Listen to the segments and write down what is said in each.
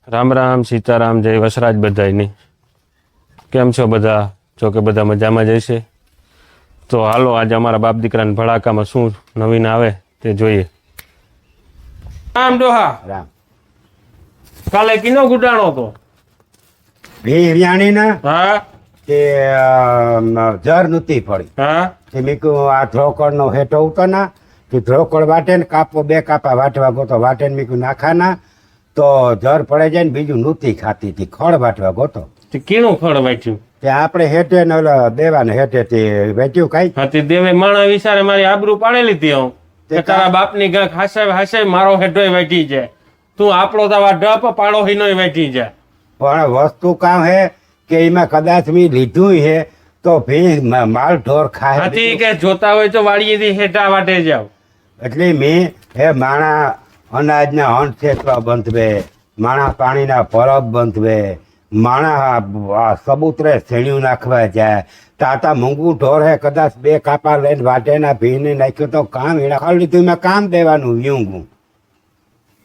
રામ રામ સીતારામ જય વસરાજ બધાયની કેમ છો બધા? જો કે બધા મજામાં જ હશે. તો હાલો આજે અમારા બાપ દીકરાના ભડાકામાં શું નવીન આવે તે જોઈએ. રામ ડોહા રામ કાલે કિનો ગુડાણો તો વ્યાણી ના હા તે જર નહોતી પડી હા તે મેં કહ્યું આ ધ્રોકડ નો હેઠો ઉતો ના તે ધ્રોકડ વાટે ને કાપો બે કાપા વાટવા ગોતો વાટે ને મેં કહ્યું નાખાના તો જર પડે જાય ને બીજું નહોતી ખાતી હતી ખડ વાટવા ગોતો તે કીણું ખડ વાંચ્યું તે આપણે હેઠે ને ઓલા દેવાને હેઠે તે વેચ્યું કઈ હા તે દેવે માણા વિચારે મારી આબરૂ પાડેલી હતી હું કે તારા બાપની ગાંખ હાસે હાસે મારો હેઠોય વાટી જાય તું આપણો તવા ડપ પાડો હિનોય વાટી જાય પણ વસ્તુ કામ હે કે એમાં કદાચ મેં લીધું હે તો ભી માલ ઢોર ખાય હાથી કે જોતા હોય તો વાડીએથી હેઠા વાટે જાવ એટલે મેં હે માણા અનાજના હંઠ છેતવા બંધવે માણા પાણીના પરબ બંધવે માણા સબૂતરે શેણિયું નાખવા જાય તાતા મૂંગું ઢોર હે કદાચ બે કાપા લઈને વાટેના ભીને નાખ્યું તો કામ એના ખાલી તું એમાં કામ દેવાનું વ્યુંગું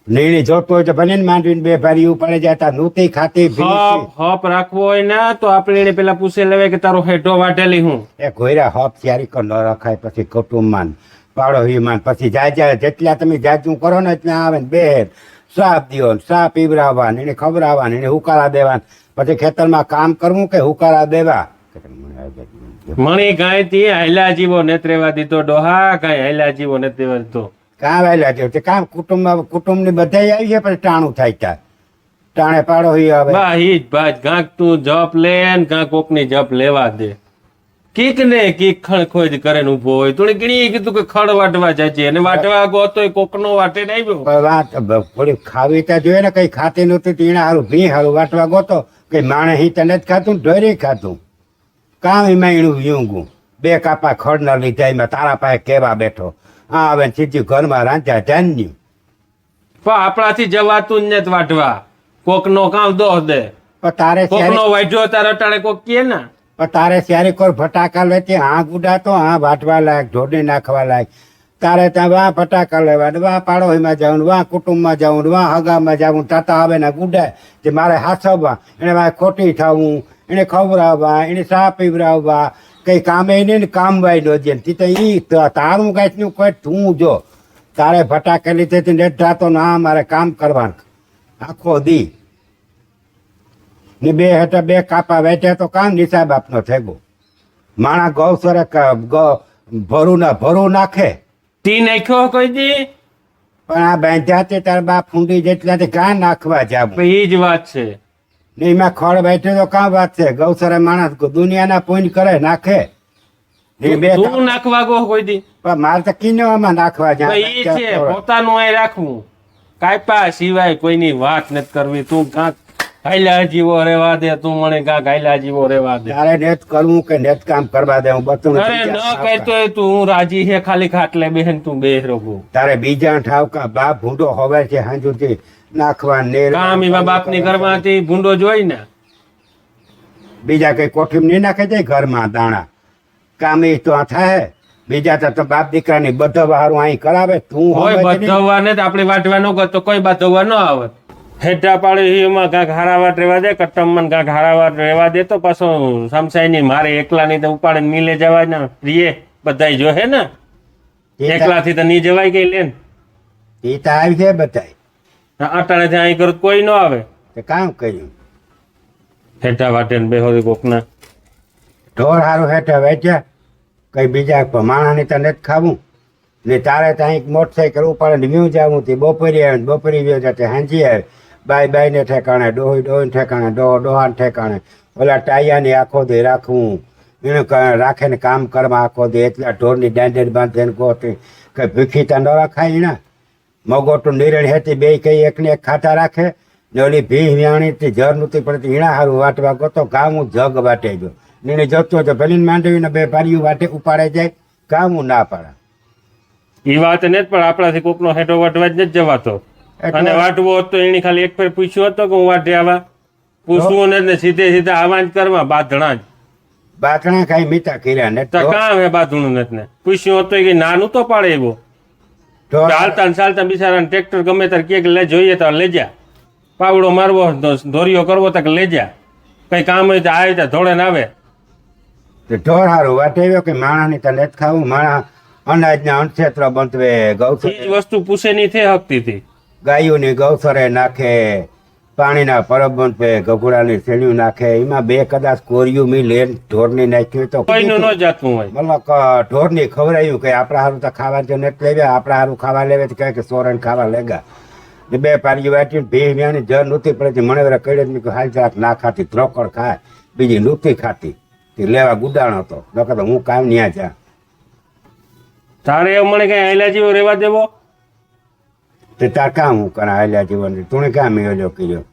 નીણી જોતો હોય તો ભલે ને માંડવીને બે ભારી ઉપાડે જાય નૂતી ખાતી હપ રાખવો હોય ને તો આપણે એને પેલા પૂછે લેવે કે તારો હેઠો વાટેલી હું એ ઘોયરા હપ ચારી કર ન રખાય પછી કુટુંબમાં પાડોશીમાં પછી જાય જેટલા તમે જાજુ કરો ને ત્યાં આવે ને બે સાપ દિયો સા પીવરાવવા એને ખવડાવવા એને હુકારા દેવા પછી ખેતરમાં કામ કરવું કે હુકારા દેવા મણી ગાય થી હાયલા જીવો નેત રેવા દીધો ડોહા ગાય હાયલા જીવો નેત રેવા દીધો કામ આવેલા છે તે કામ કુટુંબની બધાય આવી છે પછી ટાણું થાય ત્યાં ટાણે પાડોશી આવે બા હીજ ભાજ ગાંક તું જપ લે ને ગાંક કોકની જપ લેવા દે કીક ને કીક ખડ કરે ને ઉભો હોય થોડી ઘણી કીધું કે ખડ વાટવા જાય છે અને વાટવા ગોતો કોકનો વાટે ને આવ્યો પણ વાત થોડી ખાવી ત્યાં જોઈએ ને કઈ ખાતી નહોતી તીણા હારું ભી હારું વાટવા ગોતો કઈ માણે હી તને જ ખાતું ઢોરી ખાતું કામ એમાં એનું વ્યુંગું બે કાપા ખડ ન લીધા એમાં તારા પાસે કેવા બેઠો હા હવે સીધું ઘરમાં રાંધ્યા જાન્યું પણ આપણાથી જવાતું જ ને વાટવા કોકનો કામ દોહ દે પણ તારે કોકનો વાટ્યો તારે અટાણે કોક કે ના પણ તારે ત્યારે કોઈ ફટાકા લેતી હા ગુડાતો હા વાટવા લાયક ઢોડી નાખવા લાયક તારે ત્યાં વાં ફટાકા લેવા વાં પાડોશીમાં જવું વાં કુટુંબમાં જવું વાં હગામાં જવું તાતા આવે ને ગુડાય તે મારે હાસવવા એને વાં ખોટી થવું એને ખવડાવવા એને ચા પીવડાવવા કઈ કામે નહીં ને કામ વાય નો દે તી તો ઈ તારું કાંઈનું કોઈ તું જો તારે ફટાકે લીધેથી નેટ જાતો ના મારે કામ કરવાનું આખો દી ને બે હેઠા બે કાપા વેચ્યા તો કામ નિશા બાપનો થેગો માણા ગૌસરે ભરું નાખે તી નાખ્યો કોઈ દી પણ આ બાંધ્યા તે તાર બાપ ફૂંડી જેટલાથી કાં નાખવા જાવ એ જ વાત છે ને એમાં ખડ બેઠે તો કાં વાત છે ગૌસરે માણસ દુનિયાના પોઈન્ટ કરે નાખે ને બે તું નાખવા ગો કોઈ દી પણ મારે તો કિનોમાં નાખવા એ છે જાય પોતાનું અહીં રાખવું કાયપા સિવાય કોઈની વાત નથી કરવી તું કાંક હાયલા જીવો રેવા દે તું મને કાંક હાયલા જીવો રેવા દે તારે નેત કરવું કે નેત કામ કરવા દે હું બધું અરે ન કહેતો તું હું રાજી છે ખાલી ખાટલે બેહન તું બે રોગો તારે બીજા ઠાવકા બાપ ભૂંડો હોવે છે હાંજુથી નાખવા ને કામ એવા બાપની ઘરમાંથી ભૂંડો જોઈ ને બીજા કઈ કોઠીમ નહીં નાખે જાય ઘરમાં દાણા કામ એ તો આ થાય બીજા તો બાપ દીકરાની બધવા હારું અહીં કરાવે તું કોઈ બધવા ને આપણે વાટવા ન કરતો કોઈ બધવા ન આવે હેઠા પાડે એમાં કાંક હારાવાટ રેવા દે કટમમાં કાંક હારાવાટ રેવા દે તો પાછો સમસાય ની મારે એકલાની તો ઉપાડે મિલે જવાય ને પ્રિય બધાય જો હે ને એકલાથી તો નહીં જવાય કઈ લેન એ તો આવી છે બધાય અટાણે ત્યાં અહીં કરું કોઈ ન આવે તે કામ કર્યું હેઠા વાટે ને બેહો કોકના ઢોર હારું હેઠા વેચ્યા કઈ બીજા માણાની તો નથી ખાવું ને તારે ત્યાં મોટરસાઇકલ ઉપાડે ને વ્યૂ જવું તે બપોરી આવે ને બપોરી વ્યૂ જતે હાંજી આવે બાઈને ઠેકાણે ડોહીને ઠેકાણે ડોહાને ઠેકાણે ઓલા ટાયાની આખો દે રાખવું એનું રાખે ને કામ કરવા આખો દે એટલા ઢોરની દાંડેડ બાંધે ને ગોતી કઈ ભીખી તો ન રખાય ને મગોટું નિરણ હેતી બે કઈ એકને એક ખાતા રાખે ને ઓલી ભી વ્યાણીથી જર નહોતી પડતી હીણા હારું વાટવા ગોતો ગામું જગ વાટે જો નીને જતો તો ભલીને માંડવીને બે પારીયું વાટે ઉપાડે જાય ગામું ના પાડે એ વાત ને પણ આપણાથી કોકનો હેઠો વાટવા જ નથી જવાતો અને વાટવો હોત તો એની ખાલી એક ફેર પૂછ્યું હતો કે હું વાટે આવા પૂછવું ને સીધે સીધા આવા જ કરવા બાંધણા જ બાથણા ખાઈ મીઠા કર્યા ને તો કામ હે બાંધણું નથી ને પૂછ્યું હતું કે નાનું તો પાડે એવો ચાલતા ને ચાલતા બિચારા ટ્રેક્ટર ગમે ત્યારે કે લે જોઈએ તો લઈ જા પાવડો મારવો ધોરીઓ કરવો તો લઈ જા, કઈ કામ હોય તો આવે ત્યાં ધોળે ને આવે. તે ઢોર હારું વાટેવ્યો કે માણાની તને જ ખાવું? માણા અનાજના અણક્ષેત્ર બંધવે, ગૌસર ચીજ વસ્તુ પૂછે નહીં થઈ શકતી હતી. ગાયોની ગૌસરે નાખે, પાણીના પરબ બંધવે, ગઘોડાની શેણિયું નાખે. એમાં બે કદાચ કોરિયું મી લેન ઢોરની નાખ્યું હોય તો કોઈનું ન જાતનું હોય. મતલબ ઢોરની ખવડાયું કે આપણા હારું તો ખાવા તો નથી લેવ્યા, આપણા હારું ખાવા લેવે તો કહે કે સોરણ ખાવા લેગા. ને બે પારી વાટીને ભી વ્યાની જર નહોતી પડતી, મને વેરા કડે મેં કહ્યું હાલ જરાક ના ખાતી, ત્રોકડ ખાય, બીજી નહોતી ખાતી. તે લેવા ગુડાણ હતો, નકર તો હું કામ ન્યા જા. તારે એવું મને કઈ આયલા જેવો રેવા દેવો? તે તાર કામ હું કરા હાલ્યા જીવન, તું કામ મેળ્યો કર્યો.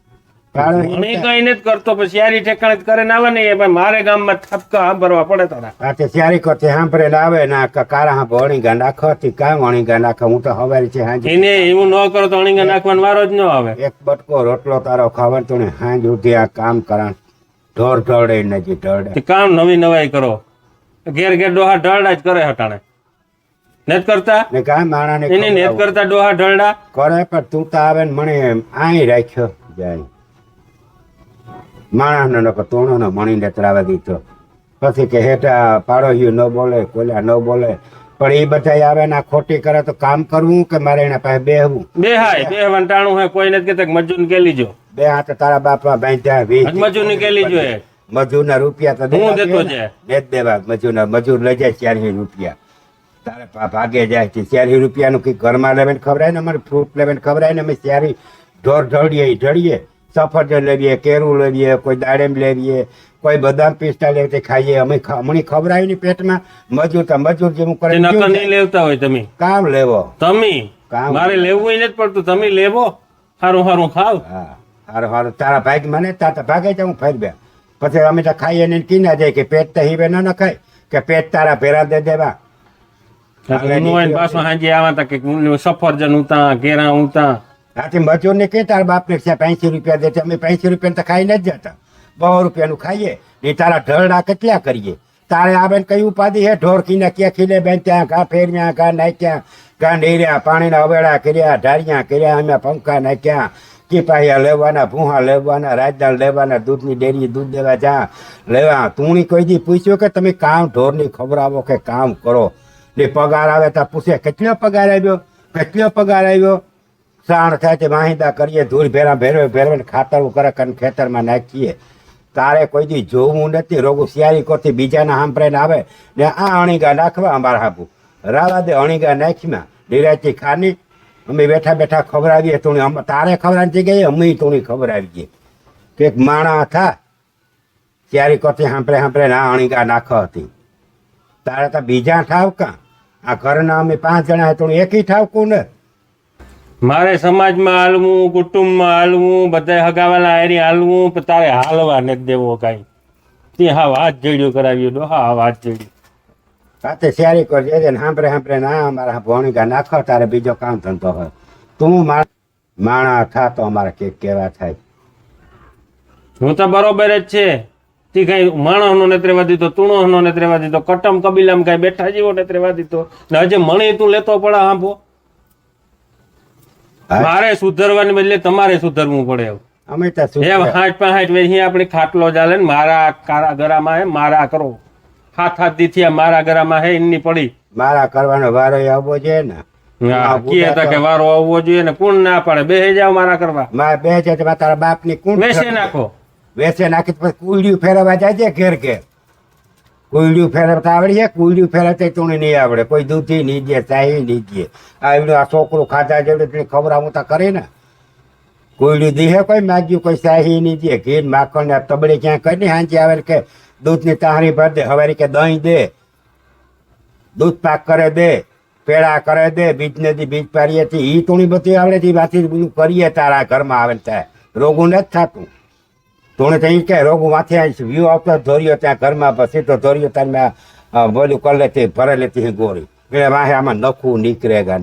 મને કઈ નથી કરતો, પછી યારી ઠેકાણે કરે ને આવે ને એ ભાઈ મારે ગામમાં થપકા સાંભળવા પડે તારા. આ તે સ્યારી કરતી સાંભળે આવે ના કારા હા અણીગા નાખો હતી, કામ અણીગા નાખો. હું તો હવારી છે હાંજ એને એવું ન કરો તો અણીગા નાખવાનો વારો જ ન આવે. એક બટકો રોટલો તારો ખાવાનું તું ને હાંજ ઉઠી આ કામ કરા. ઢોર ઢળે નથી ઢળે. તે કામ નવી નવાઈ કરો, ઘેર ઘેર ડોહા ઢળડા જ કરે હટાણે. નેત કરતા ને કામ માણા ને એને નેત કરતા ડોહા ઢળડા કરે, પણ તું તો આવે ને મને આઈ રાખ્યો જાય. માણસનો નકો તોણો મણીને તરાવા દીધો. પછી કે હેઠા પાડોશીઓ ન બોલે, કોલ્યા ન બોલે, પણ એ બધા આવે ને આ ખોટી કરે તો કામ કરવું કે મારે એના પાસે બેહવું? બે હાય બે વંટાણું હોય, કોઈ નથી કેતા મજૂર ને કેલી જો. બે હાથ તારા બાપા બાંધ્યા 20 મજૂર ની કેલી જો. મજૂરના રૂપિયા તો હું દેતો છે. ને જ દેવા. મજૂર લઈ જાય 400 રૂપિયા, તારે ભાગે જાય છે 400 રૂપિયાનું કઈ ઘરમાં લેવાને ખવડાય ને, અમારે ફ્રૂટ લેવાને ખવડાય ને, અમે 4 ઢોર ઢળીએ, સફરજન લેવીએ, કેરું લેવીએ, કોઈ દાડેમ લેવીએ, કોઈ બદામ પિસ્તા લેવી ખાઈએ. અમે હમણાં ખવડાવી ની પેટમાં. મજૂર જેવું કરે નકર નહીં લેવતા હોય તમે. કામ લેવો તમે કામ. મારે લેવું નથી પડતું, તમે લેવો. સારું સારું ખાવ. હા હારું તારા ભાગ મને તાર ભાગે જ હું ફરી ગયા. પછી અમે તો ખાઈએ ને કી ના જાય કે પેટ તો હીવે ન ખાય કે પેટ તારા ભેરા દે દેવા. પાછું સાંજે આવા તા કે સફરજન ઉતા, કેરા ઉતા. આથી મજૂર ને કે તારા બાપ ને 85 રૂપિયા દે, અમે 85 રૂપિયા તો ખાઈ નથી જતા, 100 રૂપિયાનું ખાઈએ. એ તારા ઢળડા કેટલા કરીએ? તારે આવે કઈ ઉપાધિ હે? ઢોર કીને ક્યાં ખીલે બેન ત્યાં ઘા ફેર્યા, ઘા નાખ્યા, ઘા નેર્યા, પાણીના અવેડા કર્યા, ઢાળિયા કર્યા, અમે પંખા નાખ્યા, ચીપાયા લેવાના, ભૂહા લેવાના, રાજદાળ લેવાના, દૂધની ડેરી દૂધ દેવા જા લેવા. તું કોઈ દી પૂછ્યો કે તમે કામ ઢોરની ખવડાવો કે કામ કરો? ને પગાર આવે તો પૂછે કેટલો પગાર આવ્યો, કેટલો પગાર આવ્યો? સાણ થાય તે વાહિંદા કરીએ, ધૂળ ભેરવે ખાતર કરે અને ખેતરમાં નાખીએ. તારે કોઈ દી જોવું નથી. રોગું શિયાળી કોથી બીજાના સાંભળીને આવે ને આ અણીગા નાખવા અમારા હાબુ રાવા દે. અણીગા નાખીમાં નિરાયતી ખાની અમે બેઠા બેઠા ખવડાવીએ. તું તારે ખવડાવી જગ્યાએ અમે તું ખવડાવીએ. કે માણા થા શિયાળી કોથી સાંભળે આ અણીગા નાખો હતી. તારે તો બીજા ઠાવ કાં? આ ઘરના અમે 5 જણા તું એકી ઠાવકું ને. મારે સમાજમાં હાલવું, કુટુંબમાં હાલવું, બધા હગાવાલા હારી હાલવું, પણ તારે હાલવા નથી દેવો કાંઈ. તે હા વાત જડ્યું કરાવ્યું ડોહા, હા વાત જડ્યું. સાથે શિયાળી કરજે ને સાંભળે ના અમારા ભોણીગા નાખો. તારે બીજો કામ ધંધો હોય. તું માણા થા તો અમારે કેવા થાય. હું તો બરોબર જ છે. તે કઈ માણસનો નથી રહેવા દીધો, તુણસનો નથી રહેવા દીધો, કટમ કબીલામાં કઈ બેઠા જેવો નથી રહેવા દીધો. ને હજે મણી તું લેતો પડે આંભો. મારે સુધરવાની બદલે તમારે સુધરવું પડે. અમે તો એમ 60-65 વર્ષ આપણે ખાટલો ચાલે ને મારા કારા ગરામાં હે, મારા કરો 7-7 દીથી મારા ગરામાં હે એની પડી. મારા કરવાનો વારો આવવો જોઈએ ને. કે વારો આવવો જોઈએ ને. કોણ ના પડે? બેહી જાવ મારા કરવા. મારે બે છે તારા બાપ ની કોણ વેચે નાખો. વેચે નાખી પછી કુલડિયું ફેરવવા જાય છે ઘેર ઘેર. કુલડિયું ફેરવતા આવડી છે? કુલડિયું ફેરવતા તું નહીં આવડે. કોઈ દૂધી નહીં દે, ચાહી નહીં દે. આ છોકરું ખાધા જેવડે ખવડાવું તો કરે ને. કુલડિયું દીહે કોઈ માગ્યું, કોઈ ચાહી નહીં દે. ઘી માખણ ને તબડી ક્યાં કરી હાંચી આવે કે દૂધની તાહરી ભર દે, હવે કે દહીં દે, દૂધ પાક કરે દે, પેડા કરે દે, બીજને બીજ પાડીએ એ તુણી બધી આવડે છે. વાથી બધું કરીએ તારા ઘરમાં આવે ને ત્યાં રોગું નથી થતું. તું તો કે રોગું માથે વ્યૂ આવતો ધોર્યો ત્યાં ઘરમાં, પછી તો ધોર્યો ત્યાં બોલું કરી લેતી ભરે લેતી ગોળી. એટલે વાહે આમાં નખું નીકળેગા.